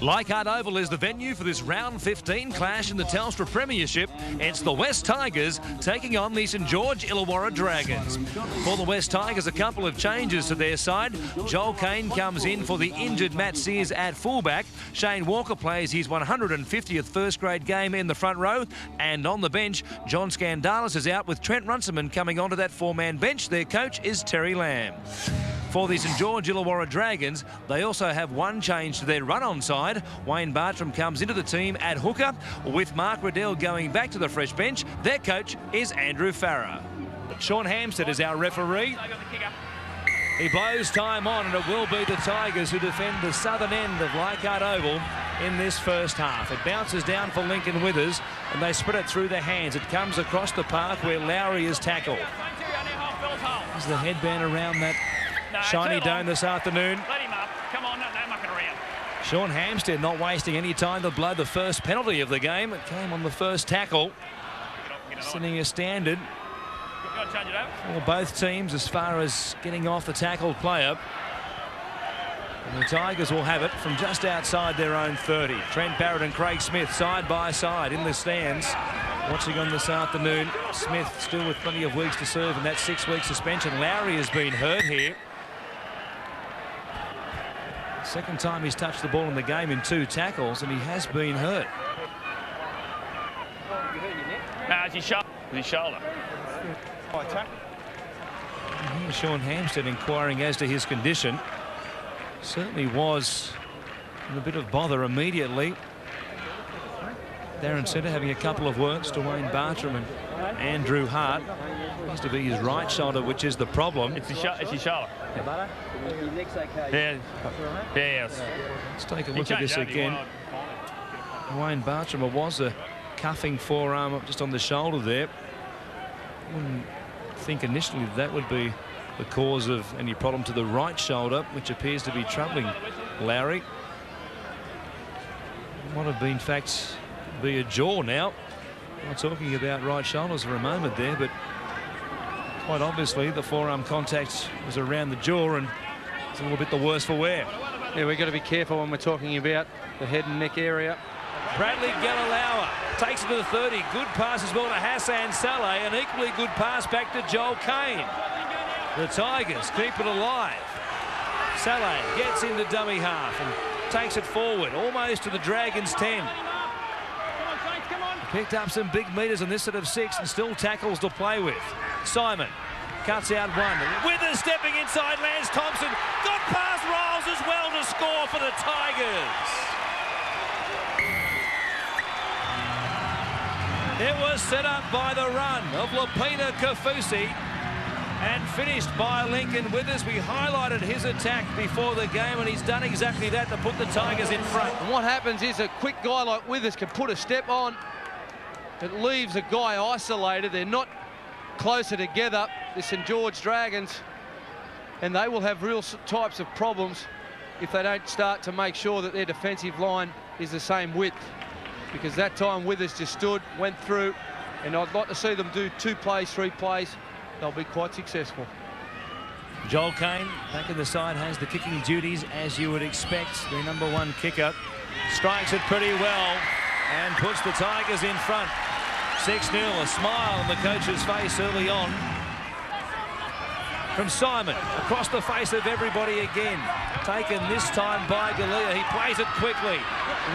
Leichhardt Oval is the venue for this round 15 clash in the Telstra Premiership. It's the West Tigers taking on the St George Illawarra Dragons. For the West Tigers, a couple of changes to their side. Joel Kane comes in for the injured Matt Sears at fullback. Shane Walker plays his 150th first-grade game in the front row. And on the bench, John Skandalis is out with Trent Runciman coming onto that four-man bench. Their coach is Terry Lamb. For the St George Illawarra Dragons, they also have one change to their run-on side. Wayne Bartram comes into the team at hooker, with Mark Riddell going back to the fresh bench. Their coach is Andrew Farah. Sean Hampstead is our referee. He blows time on, and it will be the Tigers who defend the southern end of Leichhardt Oval in this first half. It bounces down for Lincoln Withers, and they spread it through their hands. It comes across the park where Lowry is tackled. There's the headband around that shiny dome this afternoon. Let him up. Come on, no mucking around. Sean Hampstead not wasting any time to blow the first penalty of the game. It came on the first tackle, setting a standard for both teams as far as getting off the tackled player. And the Tigers will have it from just outside their own 30. Trent Barrett and Craig Smith side by side in the stands. Watching on this afternoon, Smith still with plenty of weeks to serve in that 6-week suspension. Lowry has been hurt here. Second time he's touched the ball in the game in 2 tackles, and he has been hurt. It's his shoulder. His shoulder. And here's Sean Hampstead inquiring as to his condition. Certainly was in a bit of bother immediately. Darren Centre having a couple of words to Wayne Bartram and Andrew Hart. Seems to be his right shoulder, which is the problem. It's his shoulder. Yeah. Yes. Let's take a look at this again. Wayne Bartram, it was a cuffing forearm up just on the shoulder there. Wouldn't think initially that would be the cause of any problem to the right shoulder, which appears to be troubling Lowry. Might have been, in fact, be a jaw now. Not talking about right shoulders for a moment there, but quite obviously the forearm contact was around the jaw, and it's a little bit the worse for wear. Yeah, we've got to be careful when we're talking about the head and neck area. Bradley Galilauer takes it to the 30. Good pass as well to Hassan Saleh. An equally good pass back to Joel Kane. The Tigers keep it alive. Saleh gets into dummy half and takes it forward almost to the Dragons 10. Picked up some big metres on this set of 6 and still tackles to play with. Simon cuts out one. Withers stepping inside. Lance Thompson got past Riles as well to score for the Tigers. It was set up by the run of Lapina Kafusi and finished by Lincoln Withers. We highlighted his attack before the game, and he's done exactly that to put the Tigers in front. And what happens is a quick guy like Withers can put a step on. It leaves a guy isolated. They're not closer together, the St George Dragons, and they will have real types of problems if they don't start to make sure that their defensive line is the same width. Because that time Withers just stood, went through, and I'd like to see them do 2 plays, 3 plays. They'll be quite successful. Joel Kane back in the side has the kicking duties, as you would expect. The #1 kicker strikes it pretty well and puts the Tigers in front. 6-0, a smile on the coach's face early on. From Simon, across the face of everybody again. Taken this time by Galea. He plays it quickly.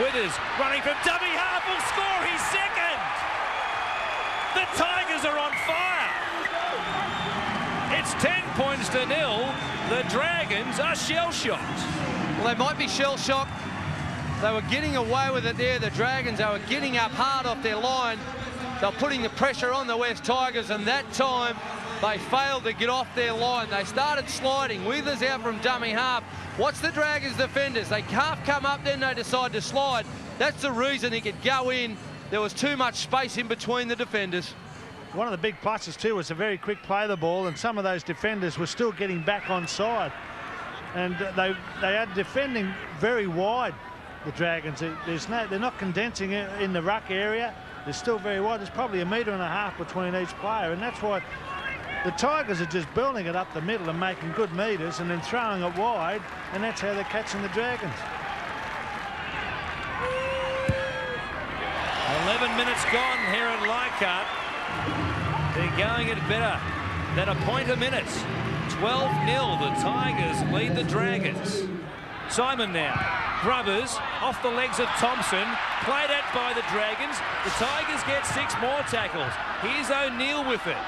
Withers running from dummy half will score his second. The Tigers are on fire. It's 10 points to 0. The Dragons are shell-shocked. Well, they might be shell-shocked. They were getting away with it there, the Dragons. They were getting up hard off their line. They were putting the pressure on the West Tigers, and that time they failed to get off their line. They started sliding. Withers out from dummy half. Watch the Dragons defenders. They half come up, then they decide to slide. That's the reason he could go in. There was too much space in between the defenders. One of the big pluses too was a very quick play of the ball, and some of those defenders were still getting back on side, and they are defending very wide, the Dragons. They're not condensing it in the ruck area. They're still very wide. There's probably 1.5 meters between each player, and that's why the Tigers are just building it up the middle and making good meters and then throwing it wide, and that's how they're catching the Dragons. 11 minutes gone here at Leichhardt. They're going it better than a point a minute. 12-0, the Tigers lead the Dragons. Simon now, Grubbers off the legs of Thompson, played at by the Dragons. The Tigers get 6 more tackles. Here's O'Neill with it.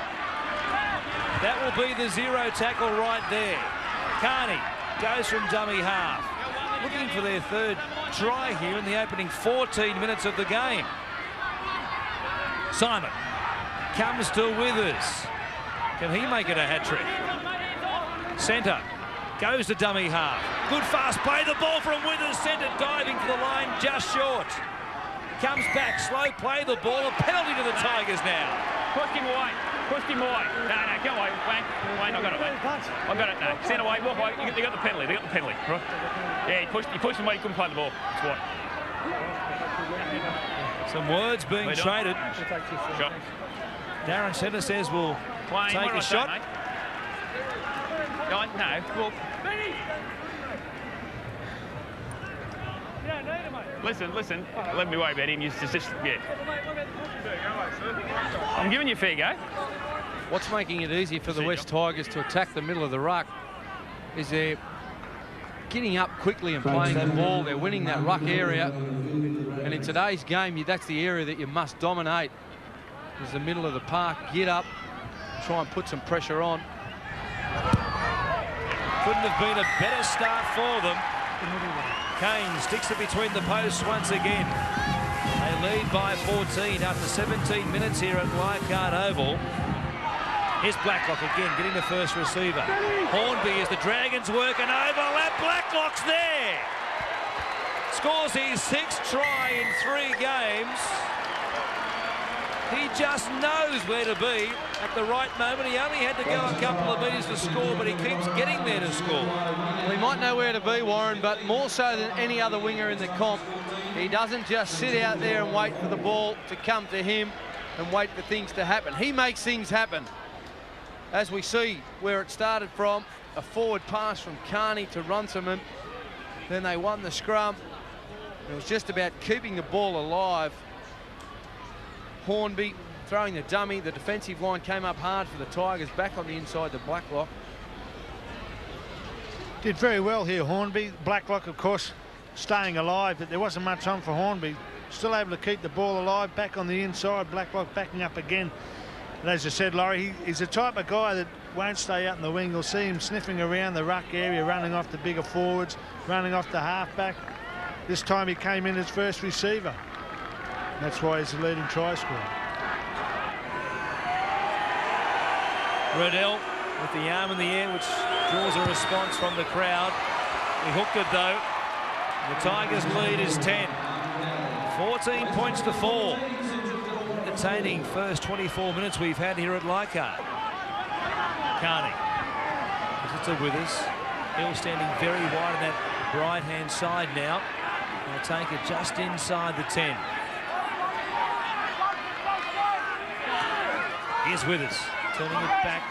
That will be the 0 tackle right there. Carney goes from dummy half. Looking for their 3rd try here in the opening 14 minutes of the game. Simon comes to Withers. Can he make it a hat-trick? Centre goes to dummy half. Good fast play. The ball from Withers. Centre diving for the line just short. Comes back. Slow play the ball. A penalty to the Tigers now. Push him away. Push him away. No, come away. Wayne, I got it, mate. I got it, no. Centre away. Walk away. They got the penalty. They got the penalty. Right? Yeah, he pushed him away. He couldn't play the ball. That's what. Some words being traded. Shot. Darren Centre says we'll take a shot. No, well, listen. Let me worry about him. Yeah. I'm giving you a fair go. What's making it easy for the West Tigers to attack the middle of the ruck is they're getting up quickly and playing the ball. They're winning that ruck area. And in today's game, that's the area that you must dominate. Is the middle of the park. Get up, try and put some pressure on. Couldn't have been a better start for them. Kane sticks it between the posts once again. They lead by 14 after 17 minutes here at Leichhardt Oval. Here's Blacklock again, getting the first receiver. Hornby as the Dragons work an overlap. Blacklock's there. Scores his 6th try in 3 games. He just knows where to be at the right moment. He only had to go a couple of metres to score, but he keeps getting there to score. Well, he might know where to be, Warren, but more so than any other winger in the comp, he doesn't just sit out there and wait for the ball to come to him and wait for things to happen. He makes things happen. As we see where it started from, a forward pass from Carney to Runciman. Then they won the scrum. It was just about keeping the ball alive. Hornby throwing the dummy. The defensive line came up hard for the Tigers. Back on the inside to Blacklock. Did very well here, Hornby. Blacklock, of course, staying alive, but there wasn't much on for Hornby. Still able to keep the ball alive. Back on the inside. Blacklock backing up again. And as I said, Laurie, he's the type of guy that won't stay out in the wing. You'll see him sniffing around the ruck area, running off the bigger forwards, running off the halfback. This time he came in as first receiver. That's why he's the leading try scorer. Riddell with the arm in the air, which draws a response from the crowd. He hooked it though. The Tigers' lead is 10. 14 points to 4. Entertaining first 24 minutes we've had here at Leichhardt. Carney. It's to Withers. Hill standing very wide on that right-hand side now. They'll take it just inside the 10. Here's Withers, turning it back.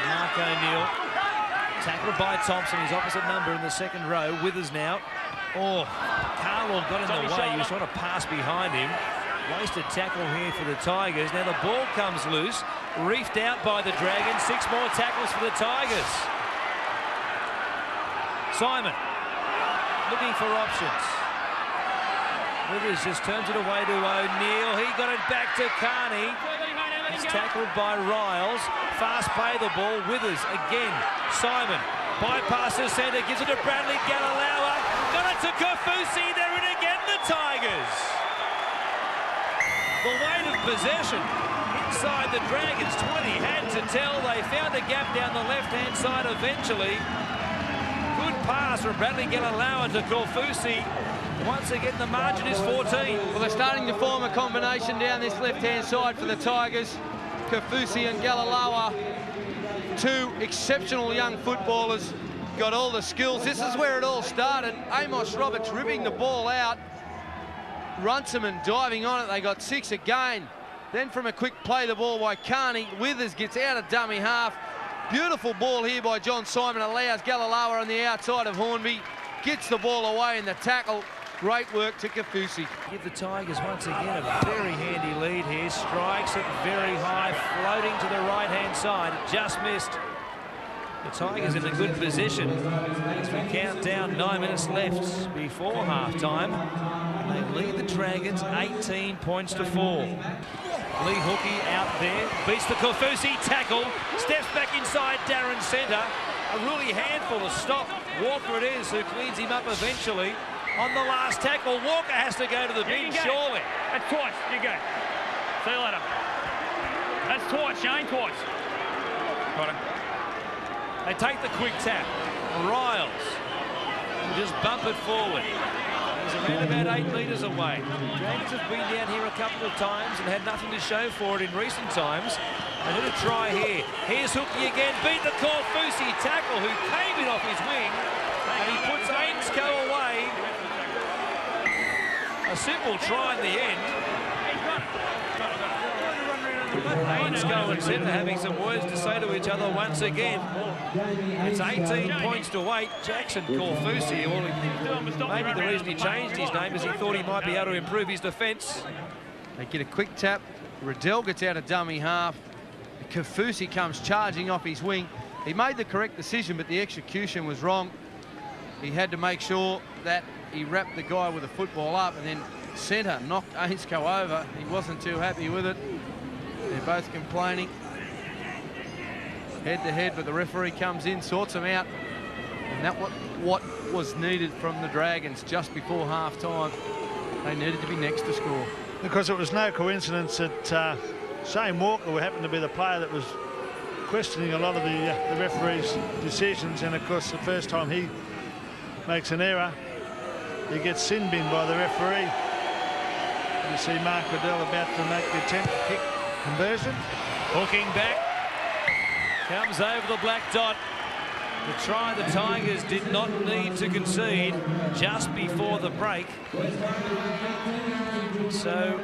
Mark O'Neill, tackled by Thompson, his opposite number in the 2nd row. Withers now. Oh, Carlo got in the way. He was trying to pass behind him. Wasted tackle here for the Tigers. Now the ball comes loose, reefed out by the Dragons. 6 more tackles for the Tigers. Simon, looking for options. Withers just turns it away to O'Neill. He got it back to Carney. He's tackled by Riles. Fast play the ball. Withers again. Simon bypasses centre, gives it to Bradley Galalawa. Got it to Kafusi. They're in again, the Tigers. The weight of possession inside the Dragons 20 had to tell. They found a gap down the left-hand side eventually. Good pass from Bradley Galalawa to Kafusi. Once again, the margin is 14. Well, they're starting to form a combination down this left-hand side for the Tigers. Kafusi and Galalawa, 2 exceptional young footballers, got all the skills. This is where it all started. Amos Roberts ripping the ball out. Runciman diving on it. They got 6 again. Then from a quick play the ball by Carney, Withers gets out of dummy half. Beautiful ball here by John Simon, allows Galalawa on the outside of Hornby. Gets the ball away in the tackle. Great work to Kaufusi. Give the Tigers once again a very handy lead here. Strikes it very high, floating to the right-hand side. Just missed. The Tigers in a good position as we count down 9 minutes left before half-time. They lead the Dragons 18 points to 4. Lee Hookie out there, beats the Kaufusi tackle, steps back inside Darren Centre. A really handful to stop. Walker it is who cleans him up eventually. On the last tackle, Walker has to go to the bin, surely. That's twice, you go. See you later. That's twice, Shane, twice. Right. They take the quick tap. Riles will just bump it forward. He's around about 8 metres away. Dragons have been down here a couple of times and had nothing to show for it in recent times. They need a try here. Here's Hookie again, beat the Kaufusi tackle who came in off his wing, and he puts Ainscough away. A simple try in the end. Ainscough and Centre having some words to say to each other once again. It's 18 points to 8. Jackson Kaufusi, maybe the reason he changed his name is he thought he might be able to improve his defence. They get a quick tap. Riddell gets out of dummy half. Kaufusi comes charging off his wing. He made the correct decision, but the execution was wrong. He had to make sure that he wrapped the guy with the football up, and then Centre knocked Ainscough over. He wasn't too happy with it. They're both complaining. Head to head, but the referee comes in, sorts them out. And that what was needed from the Dragons just before half-time. They needed to be next to score. Because it was no coincidence that Shane Walker happened to be the player that was questioning a lot of the referee's decisions, and of course the first time he makes an error, he gets sin-binned by the referee. You see Mark Riddell about to make the attempt to kick conversion. Hooking back, comes over the black dot. The try the Tigers did not need to concede just before the break. So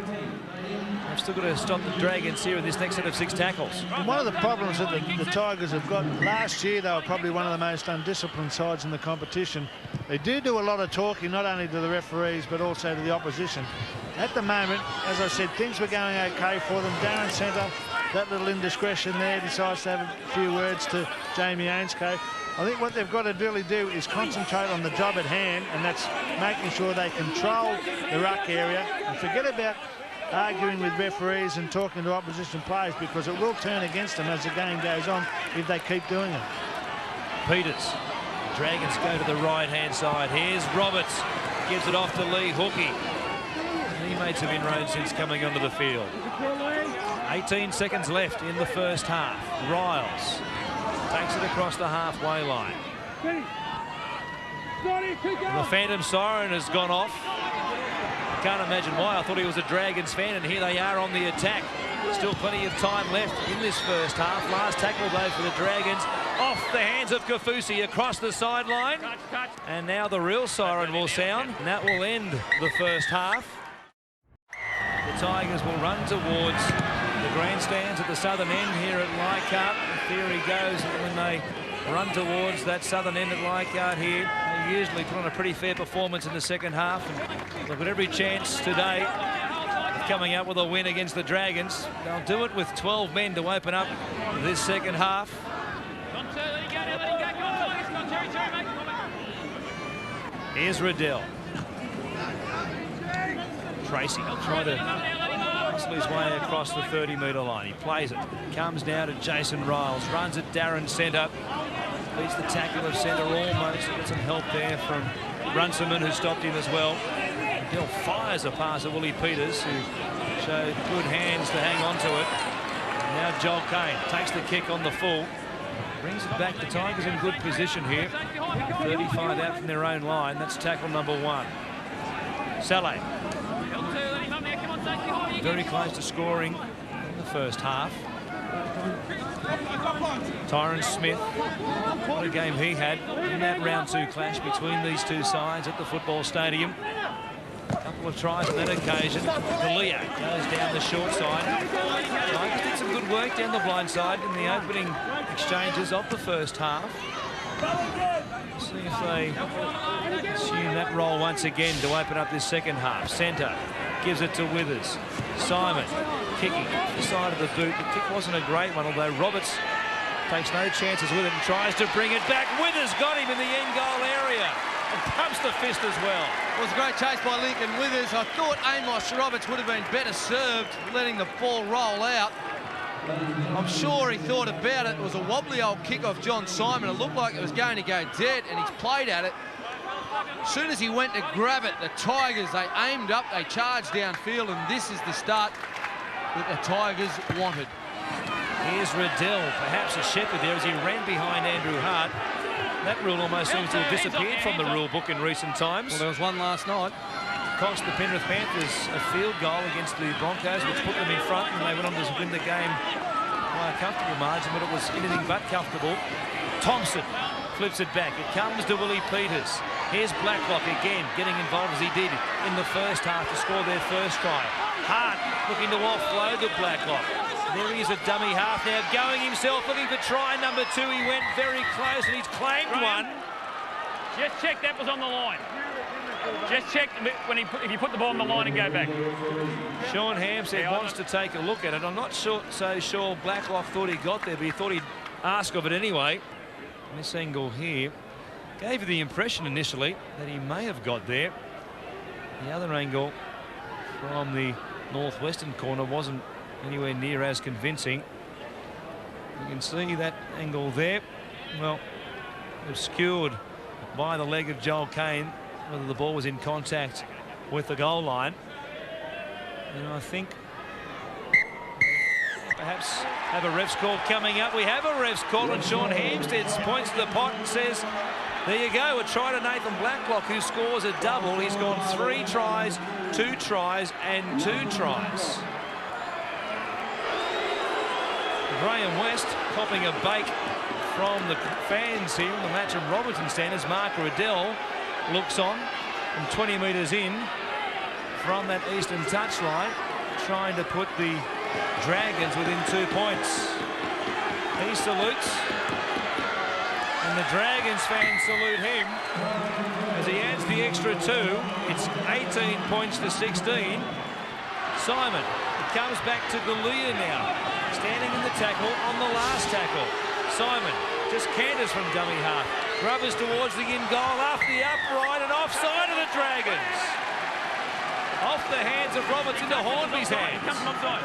they've still got to stop the Dragons here in this next set of 6 tackles. And one of the problems that the Tigers have got, last year they were probably one of the most undisciplined sides in the competition. They do a lot of talking, not only to the referees but also to the opposition. At the moment, as I said, things were going okay for them. Darren Centre, that little indiscretion there, decides to have a few words to Jamie Ainscough. I think what they've got to really do is concentrate on the job at hand, and that's making sure they control the ruck area and forget about arguing with referees and talking to opposition players, because it will turn against them as the game goes on if they keep doing it. Peters. The Dragons go to the right-hand side. Here's Roberts. Gives it off to Lee Hookie. He made some inroads since coming onto the field. 18 seconds left in the first half. Riles takes it across the halfway line. The Phantom Siren has gone off. I can't imagine why. I thought he was a Dragons fan, and here they are on the attack. Still plenty of time left in this first half. Last tackle, though, for the Dragons. Off the hands of Kaufusi across the sideline. And now the real siren will sound, and that will end the first half. The Tigers will run towards the grandstands at the southern end here at Leichhardt. The theory goes that when they run towards that southern end at Leichhardt here, they usually put on a pretty fair performance in the second half. And they've got every chance today of coming out with a win against the Dragons. They'll do it with 12 men to open up this second half. Here's Riddell. Tracy trying to muscle his way across the 30-metre line. He plays it. Comes now to Jason Riles. Runs at Darren Centre. Beats the tackle of Centre almost. Got some help there from Runciman, who stopped him as well. Riddell fires a pass at Willie Peters, who showed good hands to hang on to it. And now Joel Kane takes the kick on the full. Brings it back. The Tigers in good position here. 35 out from their own line. That's tackle number 1. Saleh. Very close to scoring in the first half. Tyron Smith, what a game he had in that round 2 clash between these two sides at the football stadium. A couple of tries on that occasion. Kalia goes down the short side. Tigers did some good work down the blind side in the opening exchanges of the first half. See if they assume that role once again to open up this second half. Centre gives it to Withers. Simon kicking the side of the boot. The kick wasn't a great one, although Roberts takes no chances with it and tries to bring it back. Withers got him in the end goal area and pumps the fist as well. It was a great chase by Lincoln Withers. I thought Amos Roberts would have been better served letting the ball roll out. I'm sure he thought about it. It was a wobbly old kick off John Simon. It looked like it was going to go dead, and he's played at it. As soon as he went to grab it, the Tigers, they aimed up, they charged downfield, and this is the start that the Tigers wanted. Here's Riddell, perhaps a shepherd there as he ran behind Andrew Hart. That rule almost seems to have disappeared from the rule book in recent times. Well, there was one last night. Cost the Penrith Panthers a field goal against the Broncos, which put them in front, and they went on to win the game by a comfortable margin, but it was anything but comfortable. Thompson flips it back. It comes to Willie Peters. Here's Blacklock again, getting involved as he did in the first half to score their first try. Hart looking to offload the Blacklock. There he is, a dummy half now, going himself, looking for try number 2. He went very close, and he's claimed one. Just check that was on the line. Just check if you put the ball on the line and go back. Sean Hampstead wants to take a look at it. I'm not so sure Blacklock thought he got there, but he thought he'd ask of it anyway. This angle here gave you the impression initially that he may have got there. The other angle from the northwestern corner wasn't anywhere near as convincing. You can see that angle there. Well, obscured by the leg of Joel Kane, whether the ball was in contact with the goal line. And I think perhaps have a ref's call coming up. We have a ref's call, and Sean Hampstead points to the pot and says, there you go, a try to Nathan Blacklock, who scores a double. He's gone 3 tries, 2 tries and 2 tries. Graham West copping a bake from the fans here in the match and Robertson standards. Mark Riddell looks on from 20 metres in from that eastern touchline, trying to put the Dragons within 2 points. He salutes, and the Dragons fans salute him as he adds the extra 2. It's 18 points to 16. Simon, it comes back to Galea now, standing in the tackle on the last tackle. Simon just canters from dummy half, grubbers towards the in goal, off the upright and offside of the Dragons. Off the hands of Roberts into Hornby's hands. He comes from offside.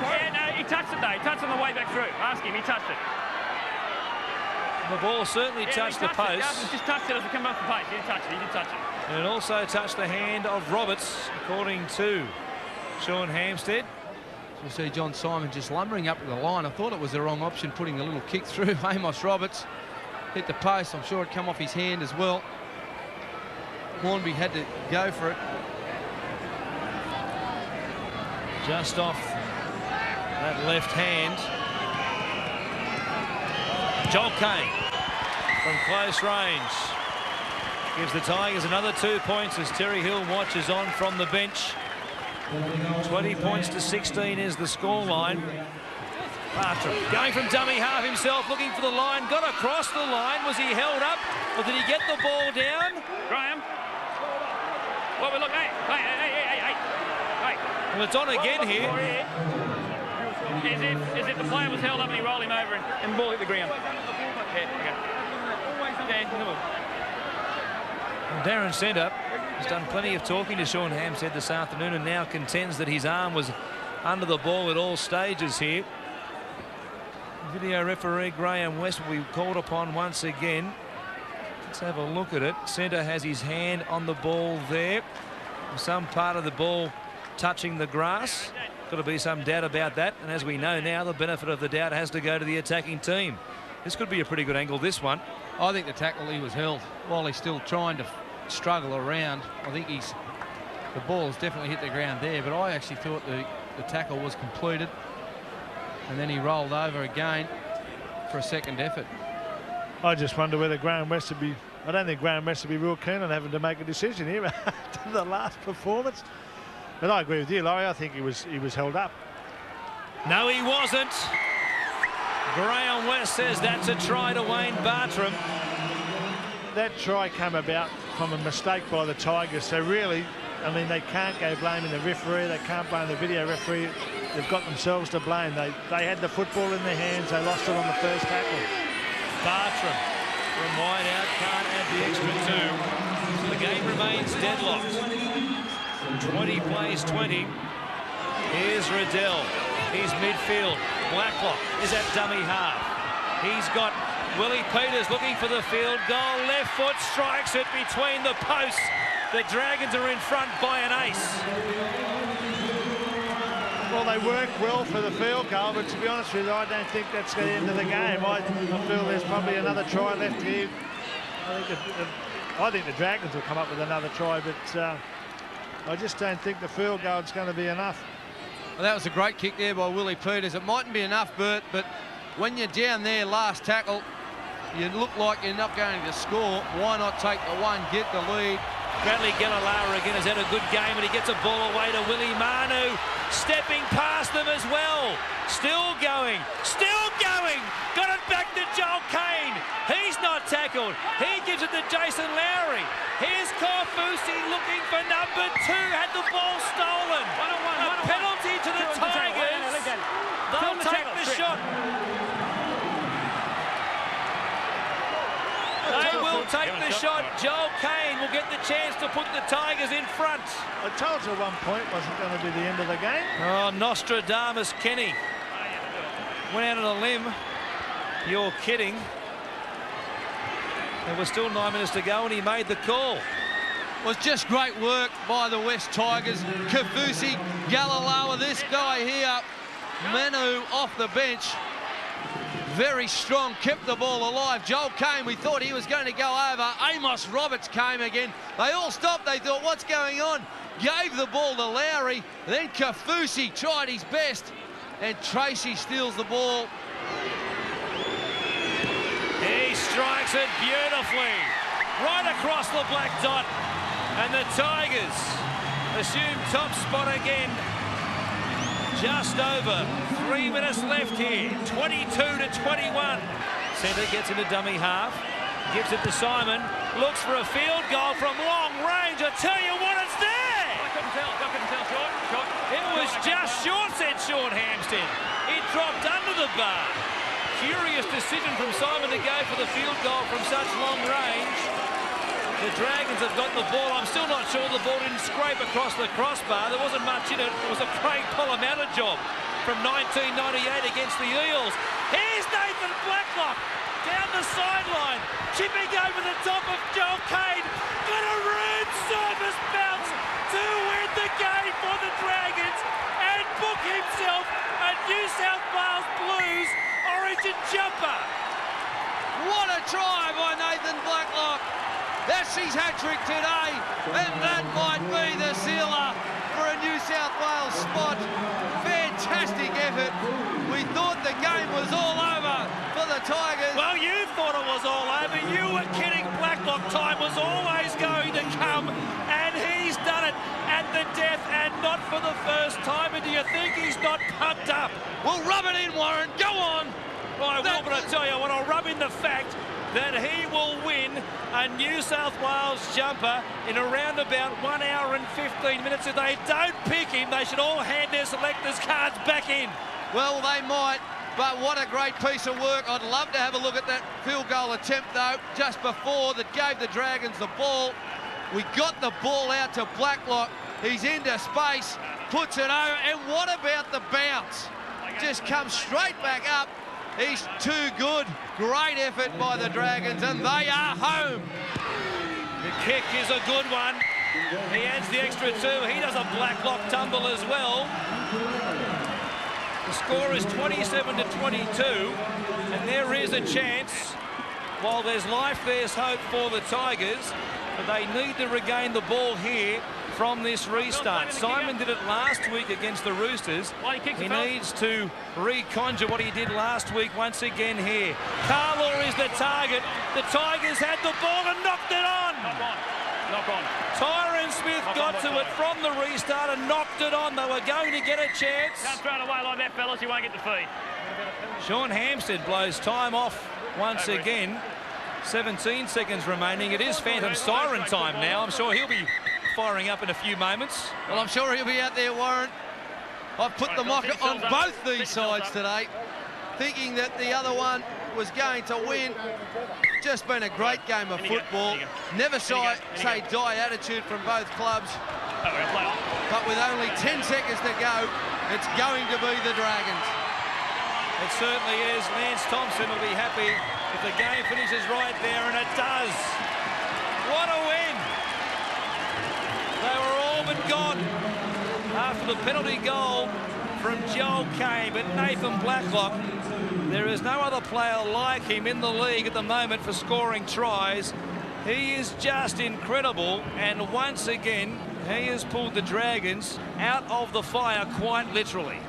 Yeah, no, he touched it though. He touched it on the way back through. Ask him, he touched it. The ball certainly touched the post. He just touched it as it came off the post. He did touch it, he did touch it. And it also touched the hand of Roberts, according to Sean Hampstead. We'll see John Simon just lumbering up to the line. I thought it was the wrong option, putting a little kick through. Amos Roberts hit the post. I'm sure it come off his hand as well. Hornby had to go for it. Just off that left hand. Joel Kane from close range gives the Tigers another 2 points as Terry Hill watches on from the bench. 20 points to 16 is the scoreline. Bartram going from dummy half himself, looking for the line, got across the line. Was he held up, or did he get the ball down? Graham. Well, look, hey. Well, it's on again here. As if the player was held up and he rolled him over and the ball hit the ground. Darren Centre has done plenty of talking to Sean Hampstead this afternoon and now contends that his arm was under the ball at all stages here. Video referee Graham West will be called upon once again. Let's have a look at it. Centre has his hand on the ball there. Some part of the ball touching the grass. Got to be some doubt about that, and as we know now, the benefit of the doubt has to go to the attacking team. This could be a pretty good angle, this one. I think the tackle he was held while he's still trying to struggle around. I think the ball's definitely hit the ground there, but I actually thought the tackle was completed, and then he rolled over again for a second effort. I just wonder whether Graham West would be... I don't think Graham West would be real keen on having to make a decision here after the last performance. But I agree with you, Laurie. I think he was held up. No, he wasn't. Graham West says that's a try to Wayne Bartram. that try came about from a mistake by the Tigers. So really, I mean, they can't go blaming the referee. They can't blame the video referee. They've got themselves to blame. They had the football in their hands. They lost it on the first tackle. Bartram from wide out can't add the extra 2. So the game remains deadlocked. 20 plays 20. Here's Riddell. Here's midfield. Blacklock is at dummy half. He's got Willie Peters looking for the field goal. Left foot strikes it between the posts. The Dragons are in front by an ace. Well, they work well for the field goal, but to be honest with you, I don't think that's the end of the game. I feel there's probably another try left here. I think the Dragons will come up with another try, but I just don't think the field goal is going to be enough. Well, that was a great kick there by Willie Peters. It mightn't be enough, Bert, but when you're down there last tackle, you look like you're not going to score. Why not take the one, get the lead? Bradley Illawarra again has had a good game, and he gets a ball away to Willie Manu, stepping past them as well. Still going, got it back to Joel Kane. He's not tackled. He gives it to Jason Lowry. Here's Korfusi looking for number 2, had the ball stolen. A penalty to the Tigers. They'll take the shot. They will take the shot. Joel Kane will get the chance to put the Tigers in front. I told you at one point it wasn't going to be the end of the game. Oh, Nostradamus Kenny went out on a limb. You're kidding. There was still 9 minutes to go, and he made the call. It was just great work by the West Tigers. Kafusi, Galileo, this guy here, Manu off the bench. Very strong, kept the ball alive. Joel Kane, we thought he was going to go over. Amos Roberts came again. They all stopped. They thought, what's going on? Gave the ball to Lowry. Then Kafusi tried his best. And Tracy steals the ball. He strikes it beautifully. Right across the black dot. And the Tigers assume top spot again. Just over 3 minutes left here. 22-21. Centre gets into dummy half. Gives it to Simon. Looks for a field goal from long range. I tell you what, it's there. I couldn't tell. Short. It was just short, said Sean Hampstead. It dropped under the bar. Curious decision from Simon to go for the field goal from such long range. The Dragons have got the ball. I'm still not sure the ball didn't scrape across the crossbar. There wasn't much in it. It was a Craig Polamatta job from 1998 against the Eels. Here's Nathan Blacklock down the sideline, chipping over the top of Joel Kane. Got a rude service bounce to win the game for the Dragons and book himself a New South Wales Blues origin jumper. What a try by Nathan Blacklock. That's his hat-trick today, and that might be the sealer for a New South Wales spot. Fantastic effort. We thought the game was all over for the Tigers. Well, you thought it was all over. You were kidding. Blacklock time was always going to come, and he's done it at the death, and not for the first time. And do you think he's not pumped up? Well, rub it in, Warren. Go on. I will, but I tell you what, I'll rub in the fact that he will win a New South Wales jumper in around about 1 hour and 15 minutes. If they don't pick him, they should all hand their selectors' cards back in. Well, they might, but what a great piece of work. I'd love to have a look at that field goal attempt, though, just before that gave the Dragons the ball. We got the ball out to Blacklock. He's into space, puts it over, and what about the bounce? Just comes straight back up. He's too good. Great effort by the Dragons, and they are home. The kick is a good one. He adds the extra 2. He does a Blacklock tumble as well. The score is 27-22, and there is a chance. While there's life, there's hope for the Tigers, but they need to regain the ball here from this restart. Simon did it last week against the Roosters. He needs to reconjure what he did last week once again here. Carlaw is the target. The Tigers had the ball and knocked it on. Knock on. Tyron Smith got to it from the restart and knocked it on. They were going to get a chance. Don't throw it away like that, fellas. You won't get the feed. Sean Hampstead blows time off once again. 17 seconds remaining. It is Phantom Siren time now. I'm sure he'll be firing up in a few moments. Well, I'm sure he'll be out there, Warren. I've put the mocker on both these sides today, thinking that the other one was going to win. Just been a great game of football. Never say die attitude from both clubs. But with only 10 seconds to go, it's going to be the Dragons. It certainly is. Lance Thompson will be happy if the game finishes right there, and it does. What a win! They were all but gone after the penalty goal from Joel Kane, but Nathan Blacklock, there is no other player like him in the league at the moment for scoring tries. He is just incredible, and once again, he has pulled the Dragons out of the fire quite literally.